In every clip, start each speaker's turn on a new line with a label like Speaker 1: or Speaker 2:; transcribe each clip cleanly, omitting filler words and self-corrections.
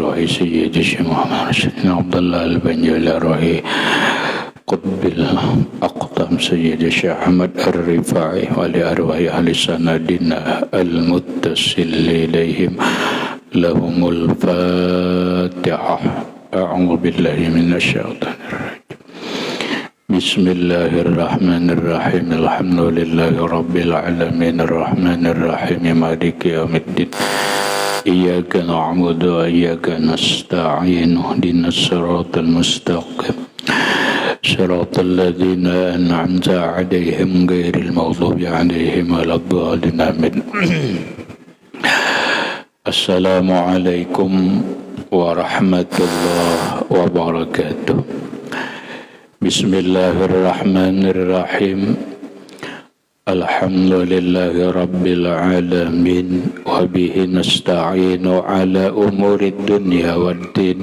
Speaker 1: روحي سيد الشيخ محمد رشيد بن عبد الله البنجلي روحي قطب الأقطام سيد الشيخ أحمد الرفاعي ولأرواح أهل سندنا المتصل إليهم لهم الفاتحة. أعوذ بالله من الشيطان الرجيم. بسم الله الرحمن الرحيم. الحمد لله رب العالمين الرحمن الرحيم مالك يوم الدين. إياك نعبد وإياك نستعين اهدنا الصراط المستقيم صراط الذين أنعمت عليهم غير المغضوب عليهم ولا الضالين آمين. السلام عليكم ورحمة الله وبركاته. بسم الله الرحمن الرحيم. الحمد لله رب العالمين وبه نستعين على أمور الدنيا والدين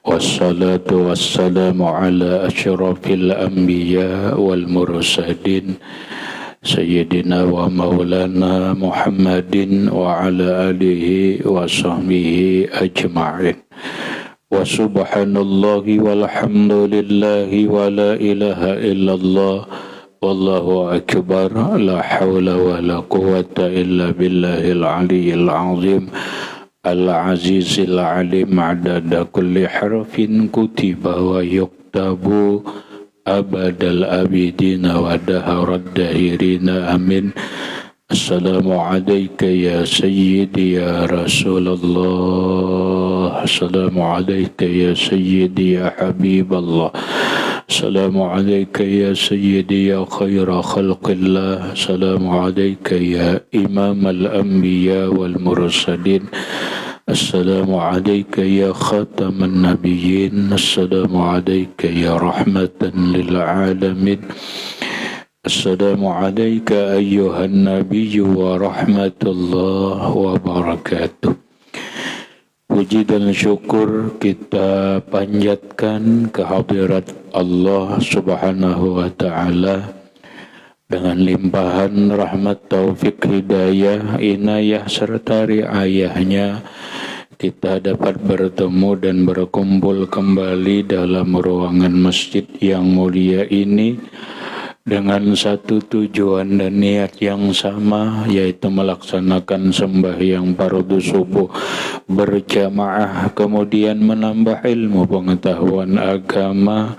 Speaker 1: والصلاة والسلام على أشرف الأنبياء والمرسلين سيدنا ومولانا محمد وعلى آله وصحبه أجمعين. وسبحان الله والحمد لله ولا إله إلا الله والله أكبر لا حول ولا قوة إلا بالله العلي العظيم العزيز العليم عدد كل حرف كتب ويكتب أبد الآبدين ودهر الداهرين آمين. السلام عليك يا سيدي يا رسول الله. السلام عليك يا سيدي يا حبيب الله. السلام عليك يا سيدي يا خير خلق الله. السلام عليك يا إمام الأنبياء والمرسلين. السلام عليك يا خاتم النبيين. السلام عليك يا رحمة للعالمين. السلام عليك أيها النبي ورحمة الله وبركاته. Puji dan syukur kita panjatkan kehadirat Allah Subhanahu wa Ta'ala dengan limpahan rahmat, taufik, hidayah, inayah serta riayahnya kita dapat bertemu dan berkumpul kembali dalam ruangan masjid yang mulia ini dengan satu tujuan dan niat yang sama, yaitu melaksanakan sembahyang fardu subuh berjamaah, kemudian menambah ilmu pengetahuan agama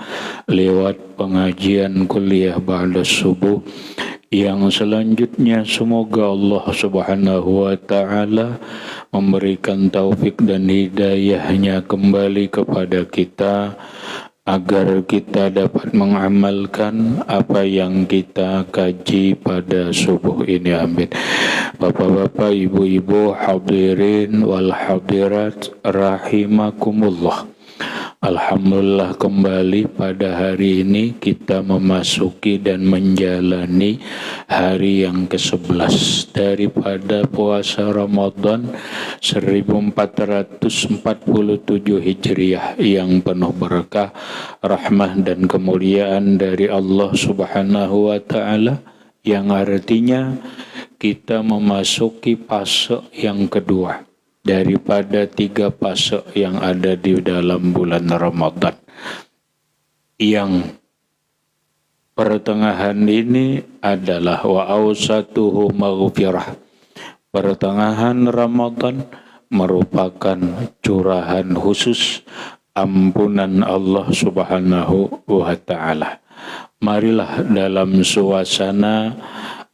Speaker 1: lewat pengajian kuliah ba'da subuh, yang selanjutnya semoga Allah Subhanahu wa Ta'ala memberikan taufik dan hidayahnya kembali kepada kita agar kita dapat mengamalkan apa yang kita kaji pada subuh ini. Amin. Bapak-bapak, ibu-ibu, hadirin wal hadirat rahimakumullah. Alhamdulillah, kembali pada hari ini kita memasuki dan menjalani hari yang ke-11 daripada puasa Ramadan 1447 Hijriah yang penuh berkah, rahmah dan kemuliaan dari Allah Subhanahu wa Ta'ala, yang artinya kita memasuki fase yang kedua daripada 3 fase yang ada di dalam bulan Ramadan. Yang pertengahan ini adalah wa awsatuhu maghfirah. Pertengahan Ramadan merupakan curahan khusus ampunan Allah Subhanahu wa Ta'ala. Marilah dalam suasana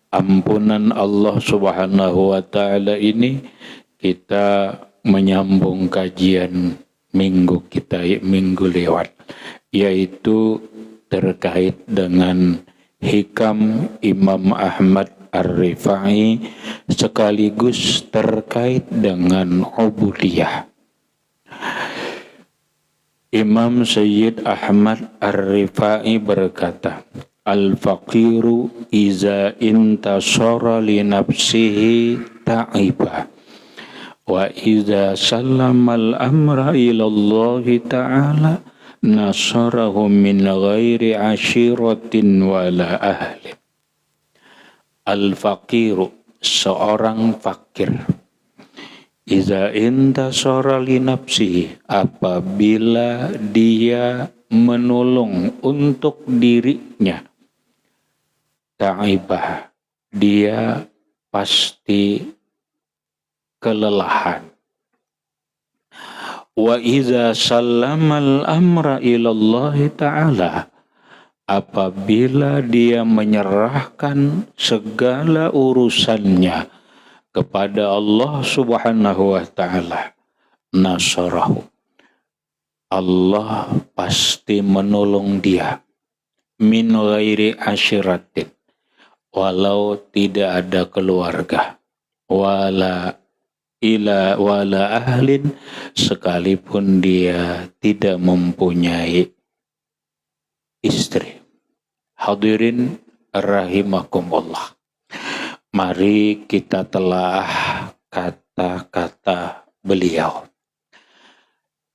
Speaker 1: ampunan Allah Subhanahu wa Ta'ala ini kita menyambung kajian minggu lewat, yaitu terkait dengan hikam Imam Ahmad Ar-Rifai sekaligus terkait dengan ubudiyah. Imam Sayyid Ahmad Ar-Rifai berkata, al-faqiru iza intasara li nafsihi ta'iba wa iza sallamal amra ilallahi ta'ala nasarahu min ghairi ashiratin wala ahli. Al-faqiru, seorang fakir, Iza intasara li nafsihi, apabila dia menolong untuk dirinya, ta'ibah, dia pasti kelelahan. Wa iza sallamal amra ilallahi ta'ala, apabila dia menyerahkan segala urusannya kepada Allah Subhanahu wa ta'ala, nasarahu, Allah pasti menolong dia, min ghairi asyiratin, walau tidak ada keluarga, wala ahlin, sekalipun dia tidak mempunyai istri. Hadirin rahimakumullah. Mari kita telah kata-kata beliau.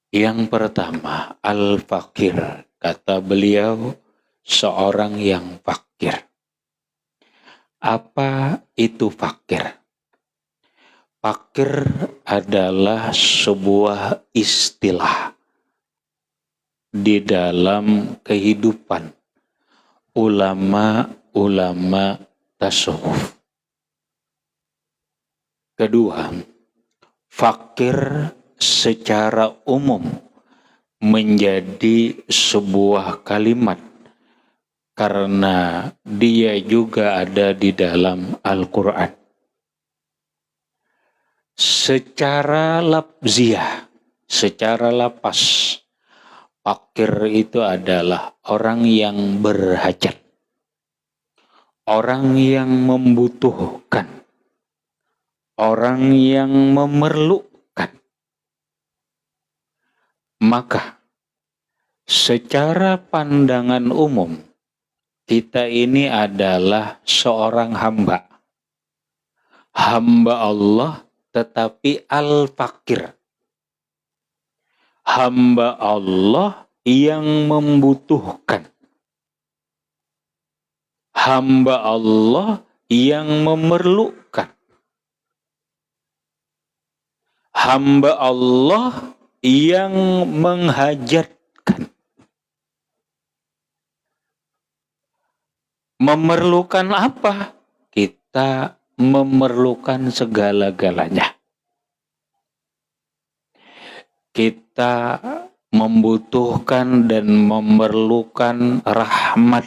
Speaker 1: Yang pertama, al-fakir. Kata beliau, seorang yang fakir. Apa itu fakir? Fakir adalah sebuah istilah di dalam kehidupan ulama-ulama tasawuf. Kedua, fakir secara umum menjadi sebuah kalimat karena dia juga ada di dalam Al-Quran. Secara lafziah, secara lapas, fakir itu adalah orang yang berhajat, orang yang membutuhkan, orang yang memerlukan. Maka secara pandangan umum, kita ini adalah seorang hamba. Hamba Allah tetapi al-fakir. Hamba Allah yang membutuhkan. Hamba Allah yang memerlukan. Hamba Allah yang menghajatkan. Memerlukan apa? Kita memerlukan segala-galanya. Kita membutuhkan dan memerlukan rahmat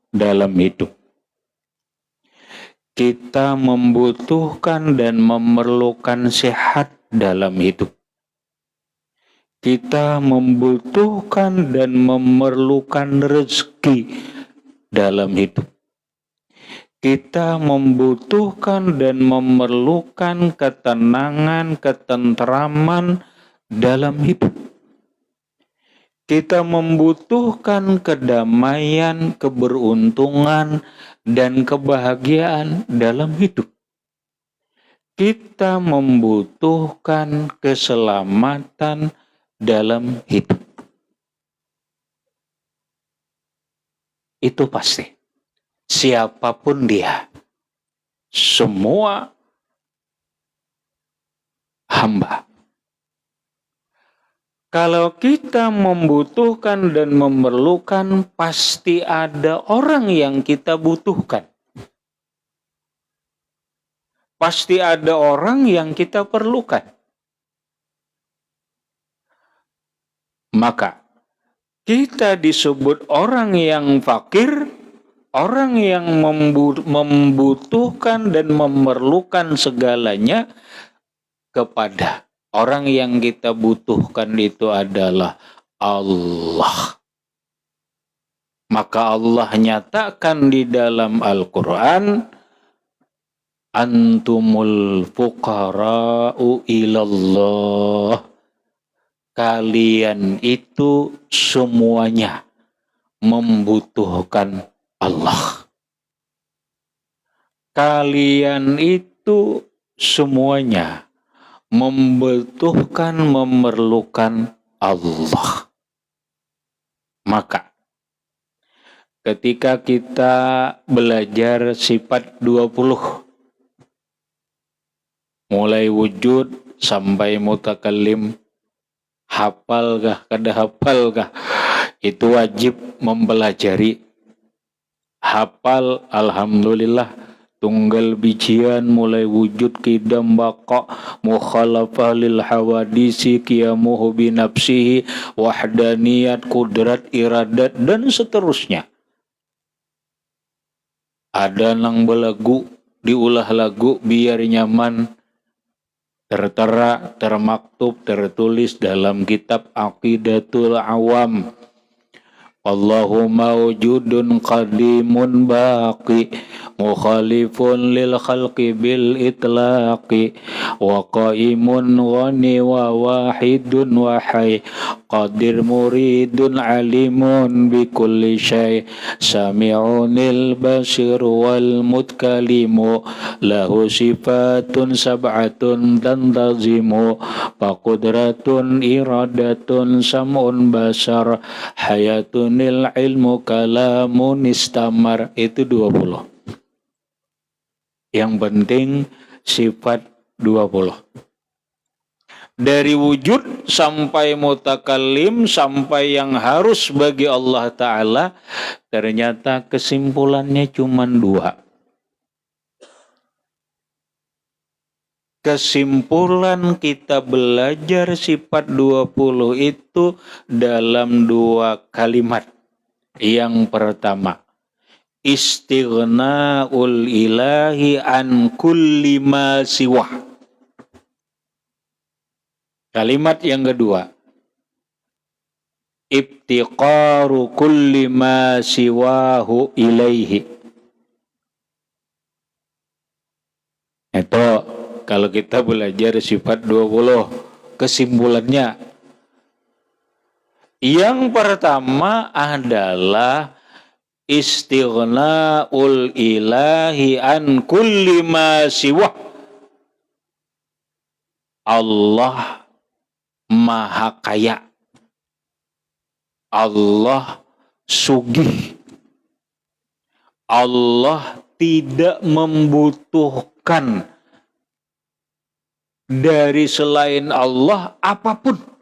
Speaker 1: dalam hidup. Kita membutuhkan dan memerlukan sehat dalam hidup. Kita membutuhkan dan memerlukan rezeki dalam hidup. Kita membutuhkan dan memerlukan ketenangan, ketentraman dalam hidup. Kita membutuhkan kedamaian, keberuntungan, dan kebahagiaan dalam hidup. Kita membutuhkan keselamatan dalam hidup. Itu pasti. Siapapun dia, semua hamba. Kalau kita membutuhkan dan memerlukan, pasti ada orang yang kita butuhkan. Pasti ada orang yang kita perlukan. Maka kita disebut orang yang fakir, orang yang membutuhkan dan memerlukan segalanya kepada orang yang kita butuhkan itu adalah Allah. Maka Allah nyatakan di dalam Al-Quran, antumul fuqara'u ilallah. Kalian itu semuanya membutuhkan Allah. Kalian itu semuanya membutuhkan, memerlukan Allah. Maka ketika kita belajar sifat 20, mulai wujud, sampai mutakallim hafal kah, kada hafal kah, itu wajib mempelajari. Hafal alhamdulillah, tunggal bijian mulai wujud kidam baqa mukhalafah lil hawadisi qiyamuhu binafsihi wahdaniyat kudrat iradat dan seterusnya. Ada nang belagu diulah lagu biar nyaman, tertera, termaktub, tertulis dalam kitab Aqidatul Awam. Wallahu mawjudun qadimun baqi mukhalifun lil khalqi bil itlaqi wa qaimun ghani wa wahidun wa hayy qadir muridun alimun bi kulli syai sami'unil basir wal mutkalimu lahu sifatun sab'atun tantazimu faqudratun iradatun sam'un basar hayatun nil ilmu kalamun istamar. Itu 20. Yang penting sifat 20. Dari wujud sampai mutakallim sampai yang harus bagi Allah Ta'ala, ternyata kesimpulannya cuma 2. Kesimpulan kita belajar sifat 20 itu dalam 2 kalimat. Yang pertama, istighna'ul ilahi an kulli ma siwah. Kalimat yang kedua, ibtiqaru kulli ma siwahu ilaihi. Itu kalau kita belajar sifat 20, kesimpulannya yang pertama adalah istighna'ul ilahi an kulli ma siwah. Allah maha kaya, Allah sugih, Allah tidak membutuhkan dari selain Allah apapun.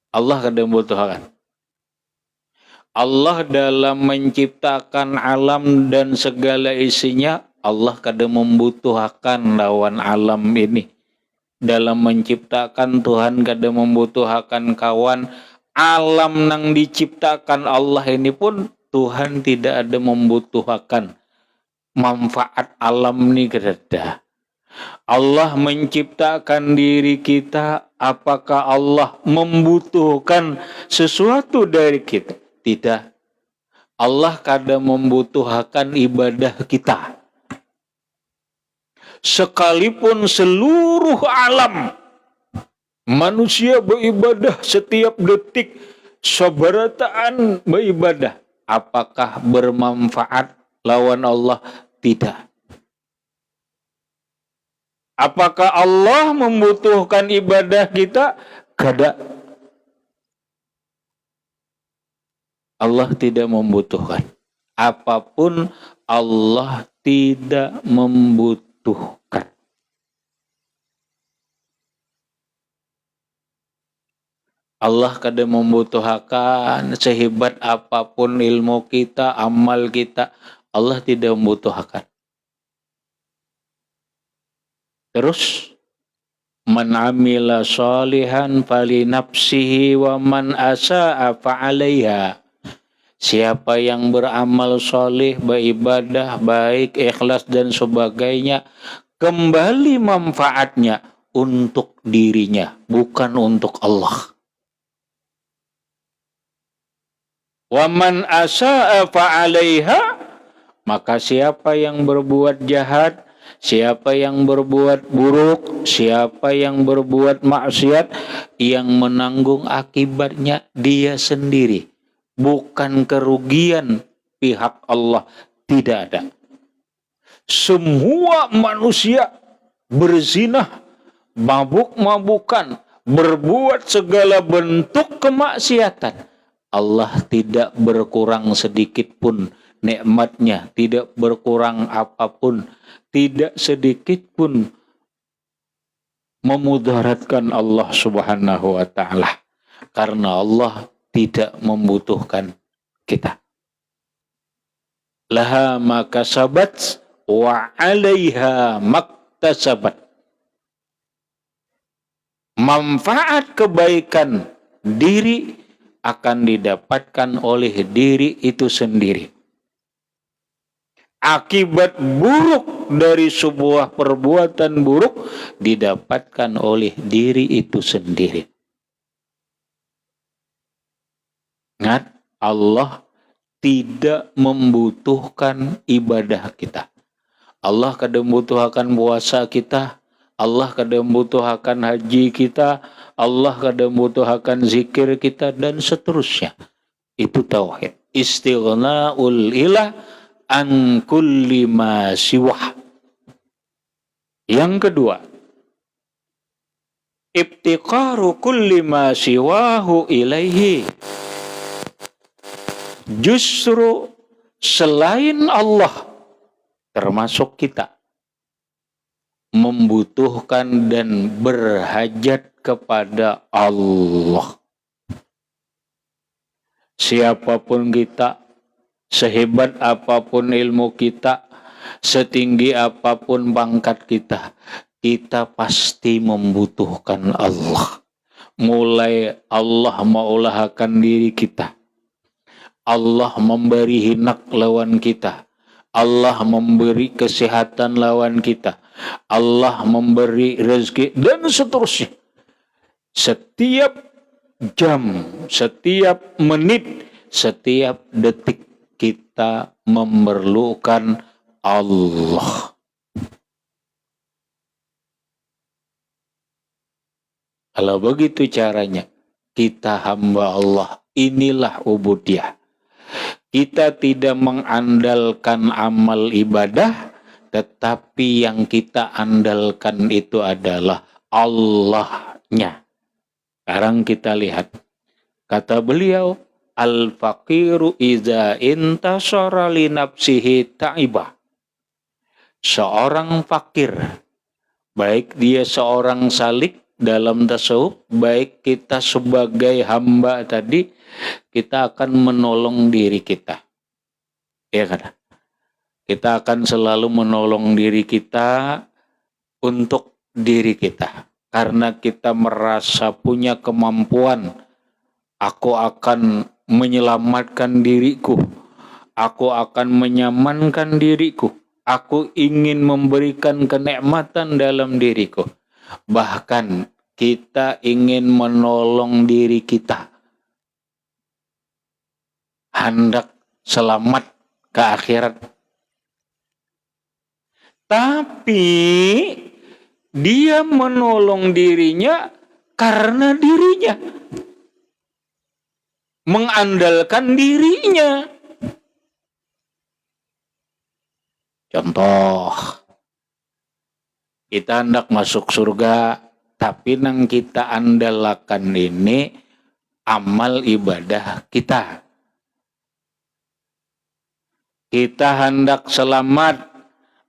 Speaker 1: Allah kada membutuhkan. Allah dalam menciptakan alam dan segala isinya, Allah kada membutuhkan lawan alam ini. Dalam menciptakan Tuhan kada membutuhkan kawan. Alam nang diciptakan Allah ini pun Tuhan tidak ada membutuhkan. Manfaat alam ini kada. Allah menciptakan diri kita, apakah Allah membutuhkan sesuatu dari kita? Tidak. Allah kada membutuhkan ibadah kita. Sekalipun seluruh alam manusia beribadah setiap detik, sabarataan beribadah, apakah bermanfaat lawan Allah? Tidak. Apakah Allah membutuhkan ibadah kita? Kada. Allah tidak membutuhkan. Apapun Allah tidak membutuhkan. Allah kada membutuhkan sehebat apapun ilmu kita, amal kita. Allah tidak membutuhkan. Terus, man amila sholihan fali nafsihi wa man asa'a fa'alaiha. Siapa yang beramal soleh, beribadah, baik, ikhlas dan sebagainya, kembali manfaatnya untuk dirinya, bukan untuk Allah. Wa man asa'a fa'alaiha, maka siapa yang berbuat jahat, siapa yang berbuat buruk, siapa yang berbuat maksiat, yang menanggung akibatnya dia sendiri. Bukan kerugian pihak Allah, tidak ada. Semua manusia berzinah, mabuk-mabukan, berbuat segala bentuk kemaksiatan. Allah tidak berkurang sedikit pun nikmatnya, tidak berkurang apapun, tidak sedikit pun memudaratkan Allah Subhanahu wa taala, karena Allah tidak membutuhkan kita. Laha ma kasabat wa 'alaiha maktasabat. Manfaat kebaikan diri akan didapatkan oleh diri itu sendiri. Akibat buruk dari sebuah perbuatan buruk didapatkan oleh diri itu sendiri. Ingat, Allah tidak membutuhkan ibadah kita. Allah kada membutuhkan puasa kita. Allah kada membutuhkan haji kita. Allah kada membutuhkan zikir kita, dan seterusnya. Itu tauhid. Istighna'ul ilah an kulli ma siwah. Yang kedua, ibtiqaru kulli ma siwahu ilaihi. Justru selain Allah, termasuk kita, membutuhkan dan berhajat kepada Allah. Siapapun kita, sehebat apapun ilmu kita, setinggi apapun pangkat kita, kita pasti membutuhkan Allah. Mulai Allah mengulahkan diri kita, Allah memberi hinak lawan kita, Allah memberi kesehatan lawan kita, Allah memberi rezeki, dan seterusnya. Setiap jam, setiap menit, setiap detik kita memerlukan Allah. Kalau begitu caranya, kita hamba Allah. Inilah ubudiyah. Kita tidak mengandalkan amal ibadah, tetapi yang kita andalkan itu adalah Allahnya. Sekarang kita lihat, kata beliau, al-faqiru iza intasara li nafsihi ta'ibah. Seorang fakir, baik dia seorang salik dalam tasawuf, baik kita sebagai hamba tadi, kita akan menolong diri kita. Ya kan? Kita akan selalu menolong diri kita untuk diri kita. Karena kita merasa punya kemampuan, aku akan menyelamatkan diriku, aku akan menyamankan diriku, aku ingin memberikan kenikmatan dalam diriku. Bahkan kita ingin menolong diri kita, hendak selamat ke akhirat. Tapi dia menolong dirinya karena dirinya, mengandalkan dirinya. Contoh, kita hendak masuk surga, tapi nang kita andalkan ini amal ibadah kita. Kita hendak selamat,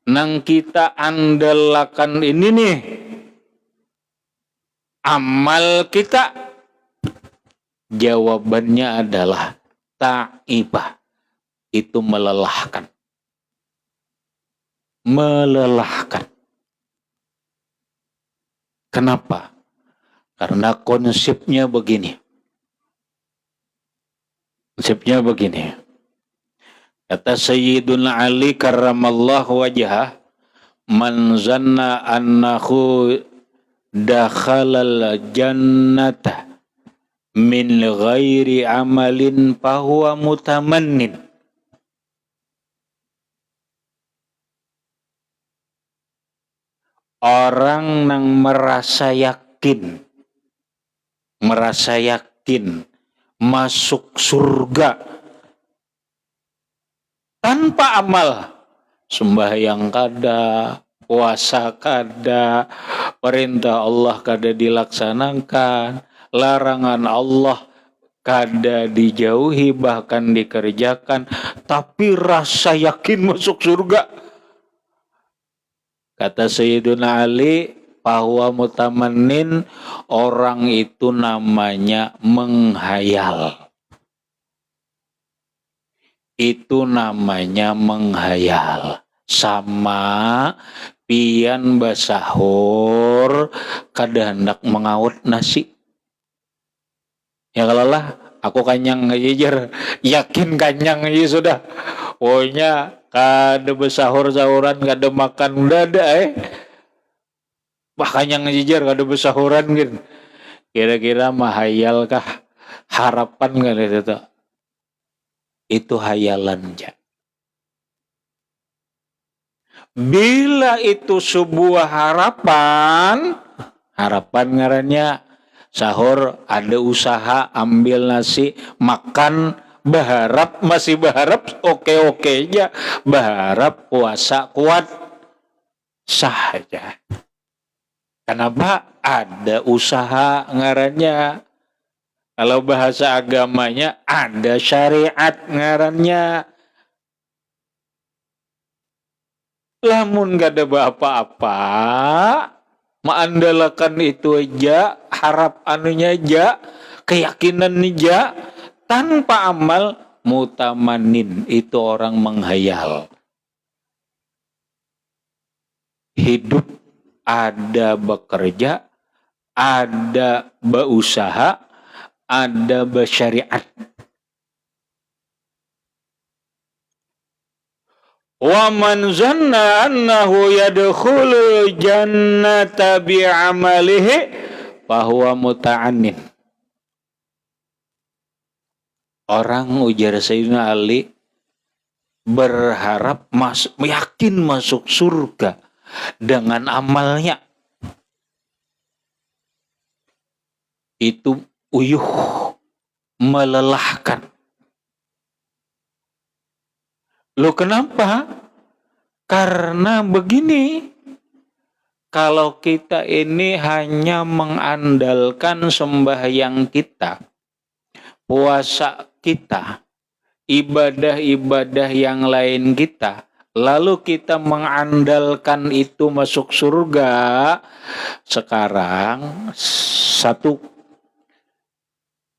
Speaker 1: nang kita andalkan ini nih amal kita. Jawabannya adalah ta'ibah. Itu melelahkan. Melelahkan. Kenapa? Karena konsepnya begini. Konsepnya begini. Kata Sayyiduna Ali karramallahu wajhah, man zanna annahu dakhalal jannata min ghairi amalin fahuwa mutamannin. Orang yang merasa yakin masuk surga tanpa amal, sembahyang kada, puasa kada, perintah Allah kada dilaksanakan, larangan Allah kada dijauhi bahkan dikerjakan, tapi rasa yakin masuk surga. Kata Sayyiduna Ali, Bahwa mutamanin orang itu namanya menghayal. Itu namanya menghayal. Sama pian basahur kada hendak mengaut nasi. Ya kalau lah aku kanyang ngejejer, yakin kanyang aja sudah. Pokoknya kada besahur-sahuran, kada makan udah ada Bah kanyang ngejejer kada besahuran gitu. Kira-kira mahayal kah? Harapan kada itu? Itu hayalan ja. Bila itu sebuah harapan ngarannya sahur ada usaha ambil nasi makan masih berharap oke aja, berharap puasa kuat sah aja. Kenapa? Ada usaha ngarannya. Kalau bahasa agamanya ada syariat ngarannya. Lamun gak ada apa-apa, mengandalkan itu aja, harap anunya aja, keyakinan aja, tanpa amal, mutamanin, itu orang menghayal. Hidup ada bekerja, ada berusaha, ada bersyariat. Wa man zanna annahu yadkhulul jannata bi'amalihi fahuwa muta'annin. Orang ujar Sayyidina Ali berharap yakin masuk surga dengan amalnya. Itu uyuh, melelahkan. Loh kenapa? Karena begini, kalau kita ini hanya mengandalkan sembahyang kita, puasa kita, ibadah-ibadah yang lain kita, lalu kita mengandalkan itu masuk surga, sekarang satu,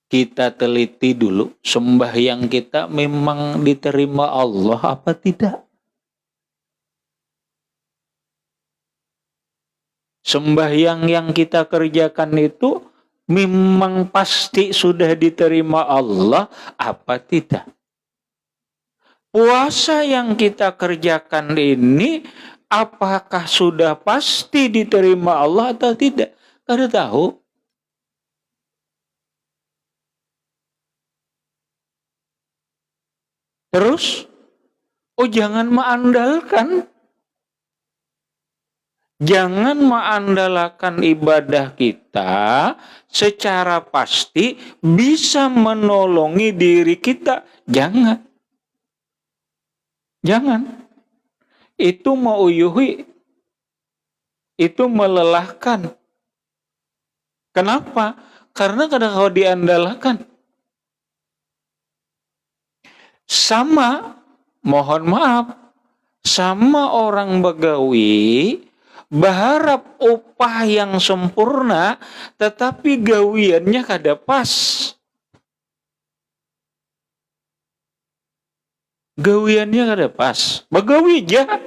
Speaker 1: kita teliti dulu, sembahyang kita memang diterima Allah apa tidak? Sembahyang yang kita kerjakan itu memang pasti sudah diterima Allah apa tidak? Puasa yang kita kerjakan ini apakah sudah pasti diterima Allah atau tidak? Kada tahu. Terus, jangan mengandalkan. Jangan mengandalkan ibadah kita secara pasti bisa menolongi diri kita. Jangan. Itu meuyuhi. Itu melelahkan. Kenapa? Karena kadang kalau diandalkan. Sama, mohon maaf, sama orang begawi berharap upah yang sempurna, tetapi gawiannya kada pas. Gawiannya kada pas. Begawi aja,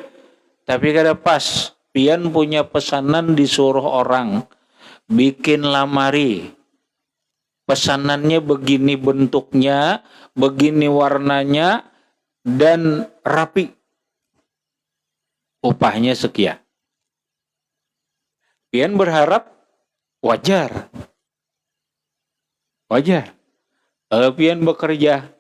Speaker 1: tapi kada pas. Pian punya pesanan disuruh orang, bikin lamari. Pesanannya begini bentuknya, begini warnanya, dan rapi. Upahnya sekian. Pian berharap wajar. Kalau pian bekerja,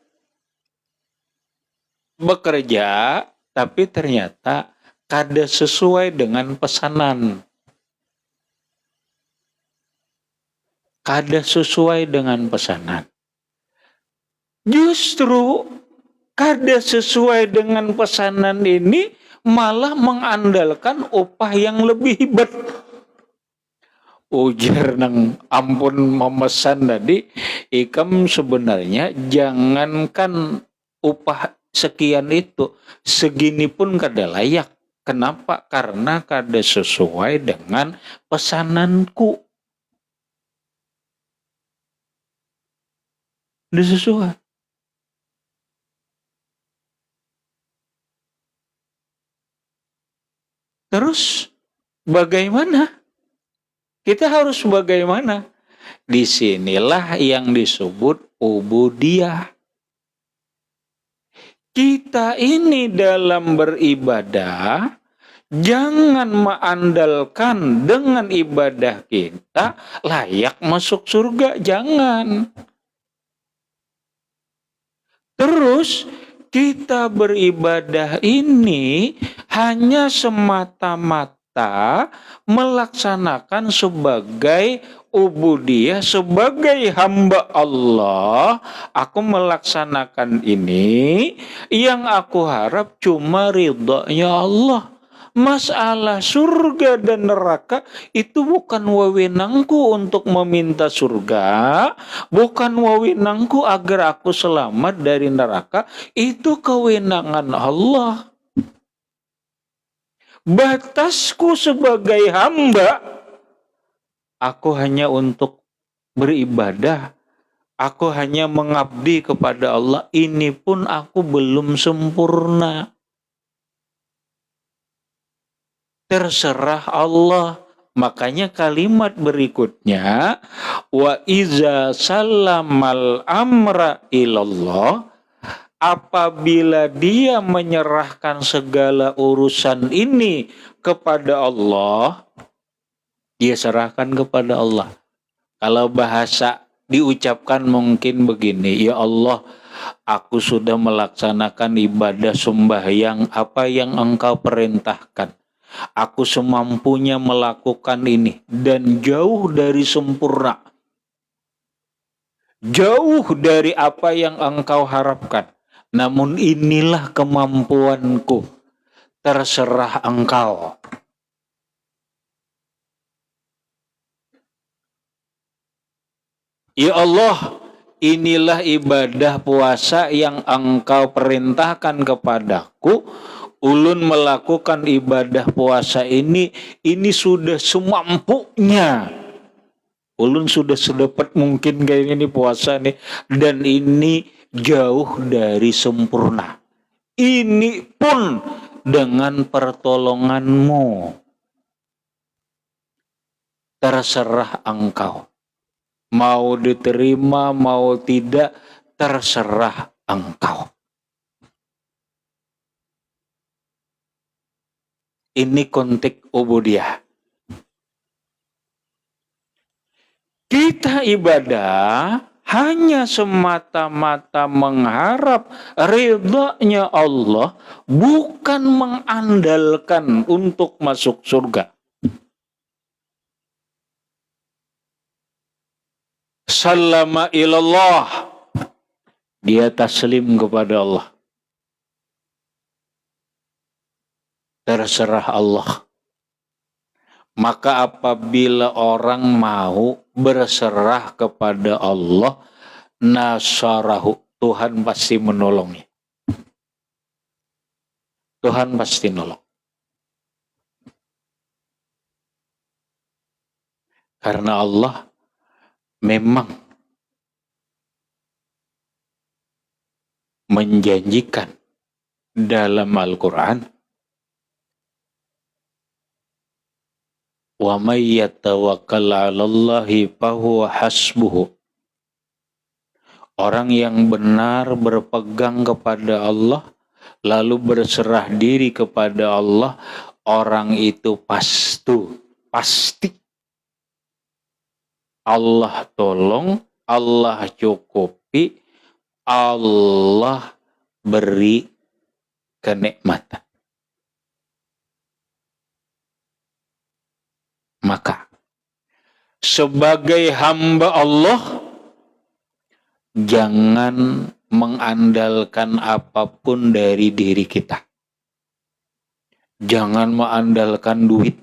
Speaker 1: tapi ternyata kada sesuai dengan pesanan. Justru kada sesuai dengan pesanan ini malah mengandalkan upah yang lebih hebat. Ujar nang ampun memesan tadi, ikam sebenarnya jangankan upah sekian itu, segini pun kada layak. Kenapa? Karena kada sesuai dengan pesananku. Tidak sesuai. Terus bagaimana? Kita harus bagaimana? Disinilah yang disebut ubudiyah. Kita ini dalam beribadah jangan mengandalkan dengan ibadah kita layak masuk surga, jangan. Terus kita beribadah ini hanya semata-mata melaksanakan sebagai ubudiyah, sebagai hamba Allah. Aku melaksanakan ini, yang aku harap cuma ridhonya Allah. Masalah surga dan neraka itu bukan wewenangku untuk meminta surga, bukan wewenangku agar aku selamat dari neraka, itu kewenangan Allah. Batasku sebagai hamba, aku hanya untuk beribadah, aku hanya mengabdi kepada Allah. Ini pun aku belum sempurna. Terserah Allah. Makanya kalimat berikutnya, wa iza sallamal amra ilallah, apabila dia menyerahkan segala urusan ini kepada Allah, dia serahkan kepada Allah. Kalau bahasa diucapkan mungkin begini, ya Allah, aku sudah melaksanakan ibadah sembahyang apa yang Engkau perintahkan. Aku semampunya melakukan ini dan jauh dari sempurna. Jauh dari apa yang Engkau harapkan. Namun inilah kemampuanku. Terserah Engkau. Ya Allah, inilah ibadah puasa yang Engkau perintahkan kepadaku. Ulun melakukan ibadah puasa ini sudah semampunya. Ulun sudah sedapat mungkin kayak ini puasa nih, dan ini jauh dari sempurna. Ini pun dengan pertolonganmu. Terserah Engkau. Mau diterima, mau tidak, terserah Engkau. Ini konteks ubudiyah. Kita ibadah hanya semata-mata mengharap ridhonya Allah, bukan mengandalkan untuk masuk surga. Sallama ilallah, dia taslim kepada Allah. Terserah Allah. Maka apabila orang mau berserah kepada Allah, nasarahu, Tuhan pasti menolongnya. Tuhan pasti nolong. Karena Allah memang menjanjikan dalam Al-Quran, wa may yatawakkal 'alallahi fahuwa hasbuhu. Orang yang benar berpegang kepada Allah, lalu berserah diri kepada Allah, orang itu pasti Allah tolong, Allah cukupi, Allah beri kenikmatan. Maka sebagai hamba Allah, jangan mengandalkan apapun dari diri kita. Jangan mengandalkan duit.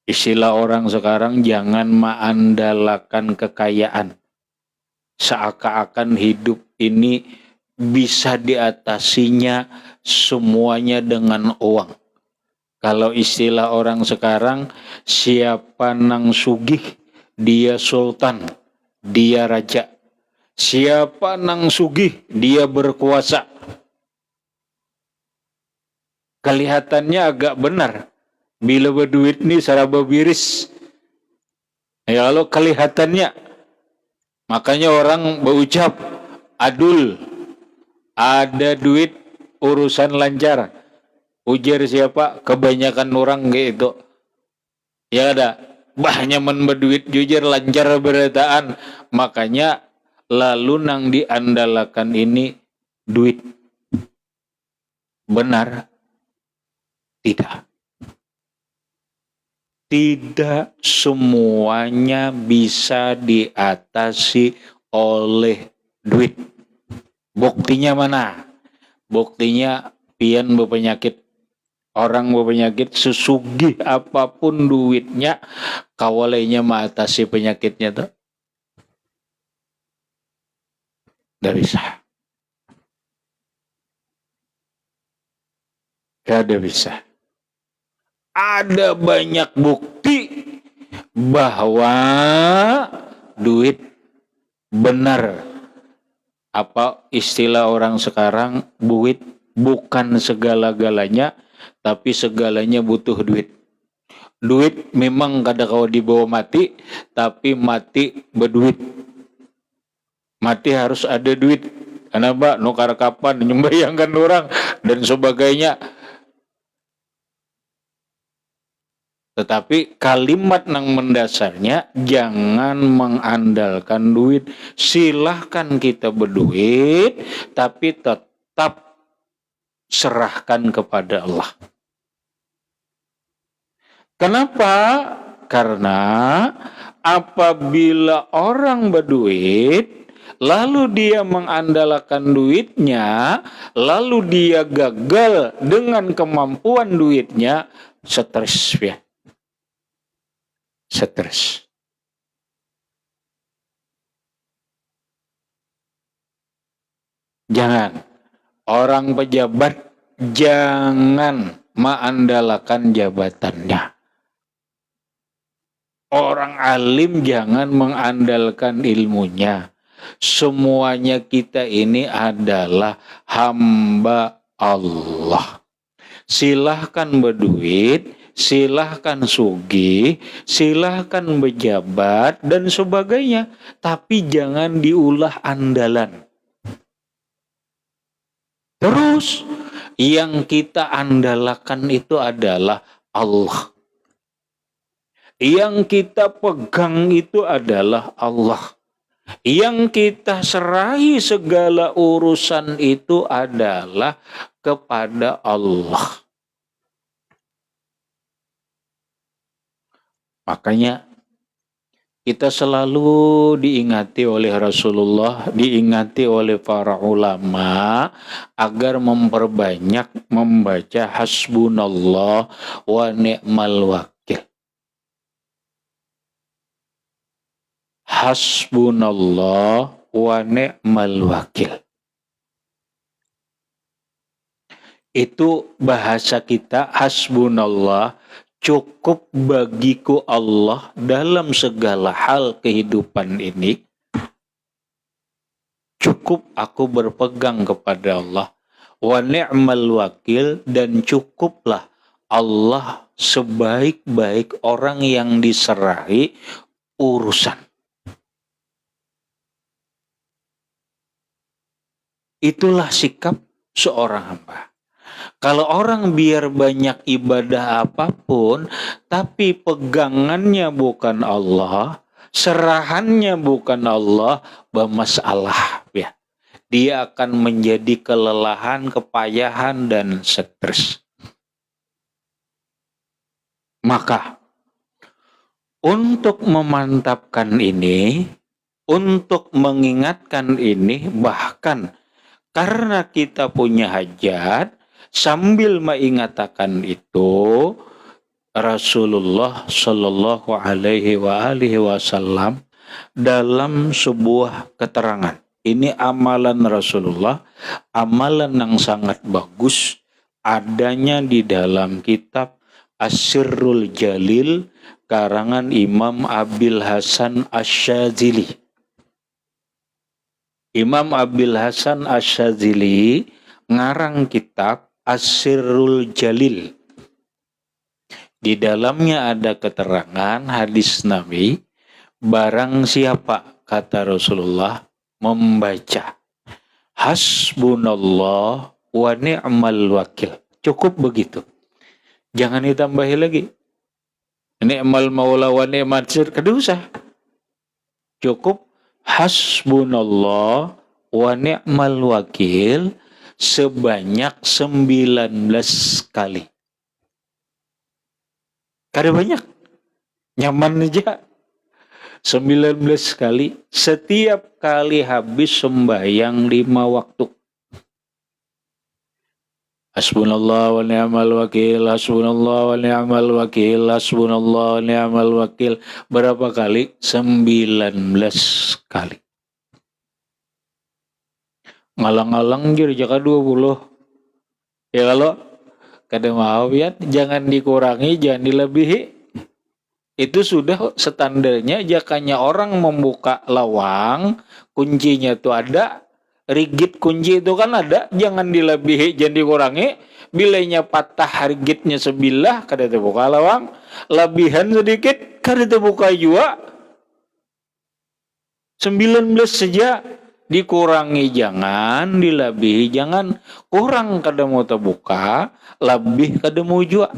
Speaker 1: Istilah orang sekarang, jangan mengandalkan kekayaan. Seakan-akan hidup ini bisa diatasinya semuanya dengan uang. Kalau istilah orang sekarang, siapa nang sugih, dia sultan, dia raja. Siapa nang sugih, dia berkuasa. Kelihatannya agak benar. Bila berduit nih saraba biris. Ya kalau kelihatannya, makanya orang berucap, adul, ada duit, urusan lancar. Ujar siapa? Kebanyakan orang gitu. Ya ada. Banyak men berduit, jujur lancar berataan. Makanya lalu nang diandalkan ini duit. Benar? Tidak. Tidak semuanya bisa diatasi oleh duit. Buktinya mana? Buktinya pian berpenyakit. Orang berpenyakit sesugih apapun duitnya, kawalainya mengatasi penyakitnya tuh. Tidak bisa. Tidak bisa. Ada banyak bukti bahwa duit benar. Apa istilah orang sekarang, duit bukan segala-galanya, tapi segalanya butuh duit. Duit memang kadang kau dibawa mati, tapi mati berduit. Mati harus ada duit. Kenapa? Nukar kapan, membayangkan orang, dan sebagainya. Tetapi kalimat yang mendasarnya, jangan mengandalkan duit. Silahkan kita berduit, tapi tetap serahkan kepada Allah. Kenapa? Karena apabila orang berduit, lalu dia mengandalkan duitnya, lalu dia gagal dengan kemampuan duitnya, stres ya. Stres. Jangan. Orang pejabat jangan mengandalkan jabatannya. Orang alim jangan mengandalkan ilmunya. Semuanya kita ini adalah hamba Allah. Silahkan berduit, silahkan sugih, silahkan berjabat dan sebagainya, tapi jangan diulah andalan. Terus yang kita andalkan itu adalah Allah. Yang kita pegang itu adalah Allah. Yang kita serahi segala urusan itu adalah kepada Allah. Makanya kita selalu diingati oleh Rasulullah, diingati oleh para ulama agar memperbanyak membaca hasbunallah wa ni'mal wakil. Hasbunallah wa ni'mal wakil. Itu bahasa kita, hasbunallah, cukup bagiku Allah dalam segala hal kehidupan ini. Cukup aku berpegang kepada Allah. Wa ni'mal wakil, dan cukuplah Allah sebaik-baik orang yang diserahi urusan. Itulah sikap seorang hamba. Kalau orang biar banyak ibadah apapun, tapi pegangannya bukan Allah, serahannya bukan Allah, bermasalah ya. Dia akan menjadi kelelahan, kepayahan, dan stres. Maka, untuk memantapkan ini, untuk mengingatkan ini, bahkan karena kita punya hajat, sambil mengatakan itu, Rasulullah Shallallahu Alaihi Wasallam dalam sebuah keterangan, ini amalan Rasulullah, amalan yang sangat bagus, adanya di dalam kitab As-Sirrul Jalil karangan Imam Abil Hasan Asy-Syadzili. Imam Abil Hasan Asy-Syadzili ngarang kitab As-Sirrul Jalil. Di dalamnya ada keterangan hadis Nabi, barang siapa, kata Rasulullah, membaca Hasbunallah wa ni'mal wakil. Cukup begitu. Jangan ditambahi lagi. Ni'mal maula wa ni'mal nasir, kada usah. Cukup Hasbunallah wa ni'mal wakil sebanyak 19 kali. Kada banyak. Nyaman aja. 19 kali. Setiap kali habis sembahyang 5 waktu. Hasbunallah wa ni'mal wakil, hasbunallah wa ni'mal wakil, hasbunallah wa ni'mal wakil. Berapa kali? 19 kali. Ngalang-ngalang jadi jaka 20. Ya kalau kada mau ya, jangan dikurangi, jangan dilebihi. Itu sudah standarnya. Jakanya orang membuka lawang, kuncinya tuh ada, rigid kunci itu kan ada, jangan dilebihi, jangan dikurangi. Bilanya patah rigidnya sebilah, kada terbuka lawang. Lebihan sedikit, kada terbuka juga. 19 saja. Dikurangi jangan, dilebihi jangan. Kurang kada mau terbuka, lebih kada mau juga.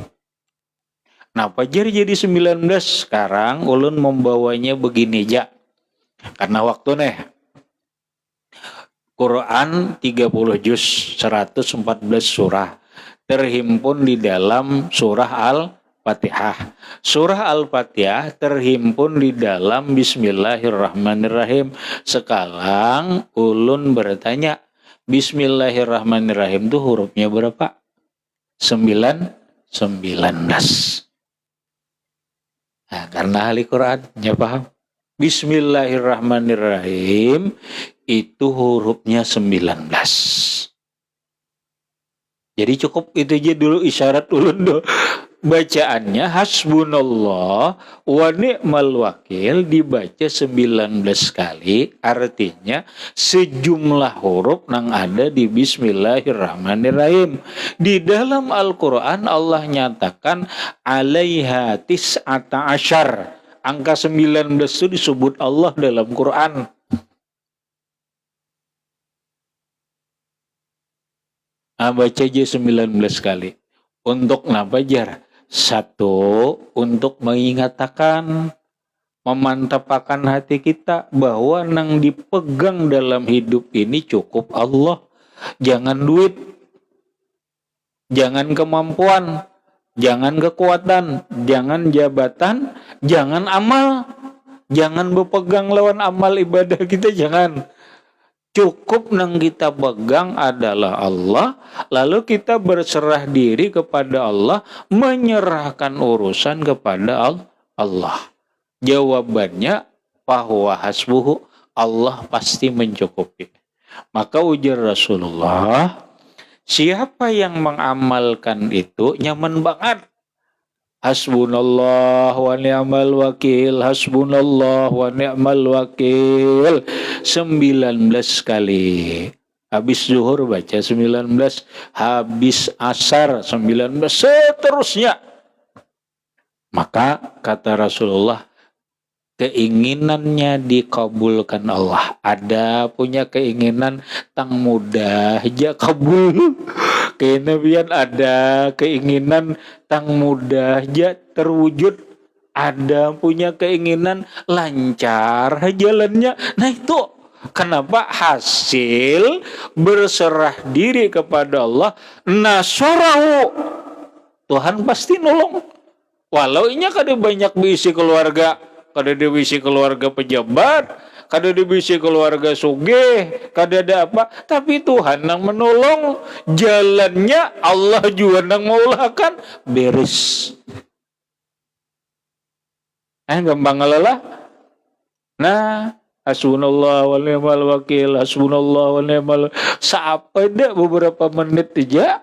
Speaker 1: Nah, pajar jadi 19. Sekarang ulun membawanya begini aja. Karena waktu nih. Quran 30 juz, 114 surah. Terhimpun di dalam surah Al-Fatihah. Surah Al-Fatihah terhimpun di dalam Bismillahirrahmanirrahim. Sekarang ulun bertanya, Bismillahirrahmanirrahim itu hurufnya berapa? 19. Nah, karena ahli Quran, ya paham. Bismillahirrahmanirrahim itu hurufnya 19. Jadi cukup itu aja dulu isyarat ulun do. Bacaannya hasbunallah wa ni'mal wakil dibaca 19 kali, artinya sejumlah huruf yang ada di Bismillahirrahmanirrahim. Di dalam Al-Quran Allah nyatakan alaiha tis'ata asyar. Angka 19 itu disebut Allah dalam Quran. Baca aja 19 kali. Untuk nabajar. Satu, untuk mengingatkan, memantapkan hati kita bahwa nang dipegang dalam hidup ini cukup Allah. Jangan duit, jangan kemampuan, jangan kekuatan, jangan jabatan, jangan amal. Jangan berpegang lawan amal ibadah kita, jangan. Cukup nang kita pegang adalah Allah, lalu kita berserah diri kepada Allah, menyerahkan urusan kepada Allah. Jawabannya bahwa hasbuhu, Allah pasti mencukupi. Maka ujar Rasulullah, siapa yang mengamalkan itu nyaman banget. Hasbunallah wa ni'mal wakil, hasbunallah wa ni'mal wakil 19 kali. Habis zuhur baca 19, habis asar 19, seterusnya. Maka kata Rasulullah, keinginannya dikabulkan Allah. Ada punya keinginan tang mudah aja kabul. Kenabian ada keinginan tang mudah aja terwujud. Ada punya keinginan lancar jalannya. Nah itu kenapa hasil berserah diri kepada Allah, nasarahu, Tuhan pasti nolong. Walau inya kada banyak bisi keluarga, kada ada bisi keluarga pejabat, kada ada bisi keluarga sugih, kada ada apa, tapi Tuhan yang menolong. Jalannya Allah juga yang maulakan, beres. Gampang ngalalah. Nah, hasbunallah wa ni'mal wakil, hasbunallah wa ni'mal. Sampai dah beberapa menit aja.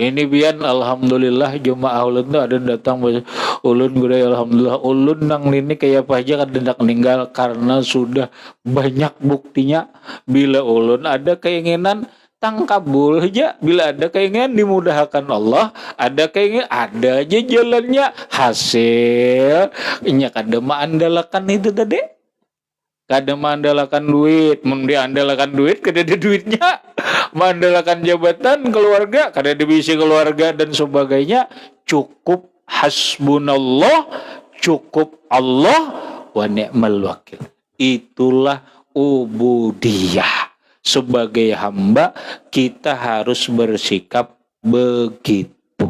Speaker 1: Ini bian alhamdulillah jemaah ulun tuh ada datang ulun gue alhamdulillah ulun nang ini kayak apa aja kan hendak meninggal karena sudah banyak buktinya bila ulun ada keinginan tangkabul aja bila ada keinginan dimudahkan Allah ada keinginan ada aja jalannya hasil nya kada andalakan itu tadi kada mengandalkan duit, mengandalkan duit kada ada duitnya, mengandalkan jabatan keluarga kada ada bisa keluarga dan sebagainya. Cukup hasbunallah, cukup Allah wa ni'mal wakil. Itulah ubudiyah. Sebagai hamba kita harus bersikap begitu.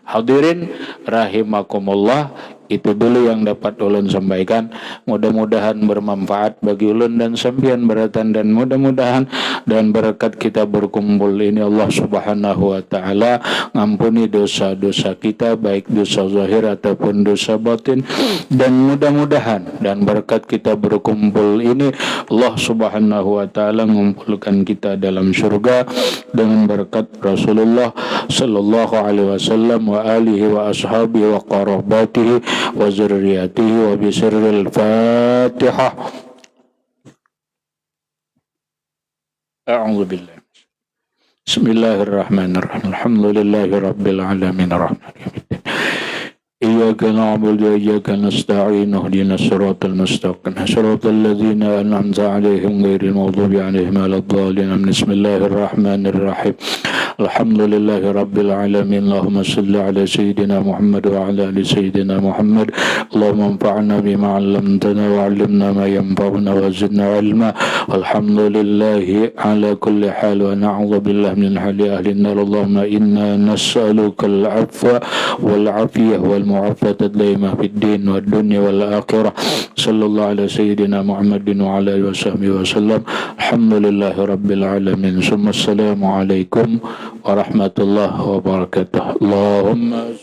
Speaker 1: Hadirin rahimakumullah, itu dulu yang dapat ulun sampaikan. Mudah-mudahan bermanfaat bagi ulun dan sampean beratan, dan mudah-mudahan dan berkat kita berkumpul ini Allah Subhanahu wa taala ngampuni dosa-dosa kita baik dosa zahir ataupun dosa batin, dan mudah-mudahan dan berkat kita berkumpul ini Allah Subhanahu wa taala mengumpulkan kita dalam surga dengan berkat Rasulullah sallallahu alaihi wasallam wa alihi wa ashabihi wa qarabatihi wa zurriyatihi wa bisirril Fatihah. A'udzu billahi. Bismillahirrahmanirrahim. Alhamdulillahi rabbil alamin arrahmanirrahim. Iyyaka na'budu wa iyyaka nasta'in ihdinas siratal mustaqim siratal ladzina an'amta 'alaihim ghairil maghdubi 'alaihim waladdallin. Bismillahirrahmanirrahim. Alhamdulillahi rabbil alamin. Allahumma shalli ala sayyidina Muhammad wa ala ali sayyidina Muhammad. Allahumma anfa'na bima 'allamtana wa 'allimna ma yanfa'una wa zidna 'ilma. Alhamdulillahi ala kulli hal wa na'udzu billahi min hali ahli an-nar. Allahumma inna nas'aluka al-'afwa wal 'afiyah wal mu'afata daima fid din wad dunya wal akhirah. Sallallahu ala sayyidina Muhammadin wa ala alihi wa sahbihi wa sallam. Alhamdulillahi rabbil alamin. Summa assalamu alaikum warahmatullahi wabarakatuh. Allahumma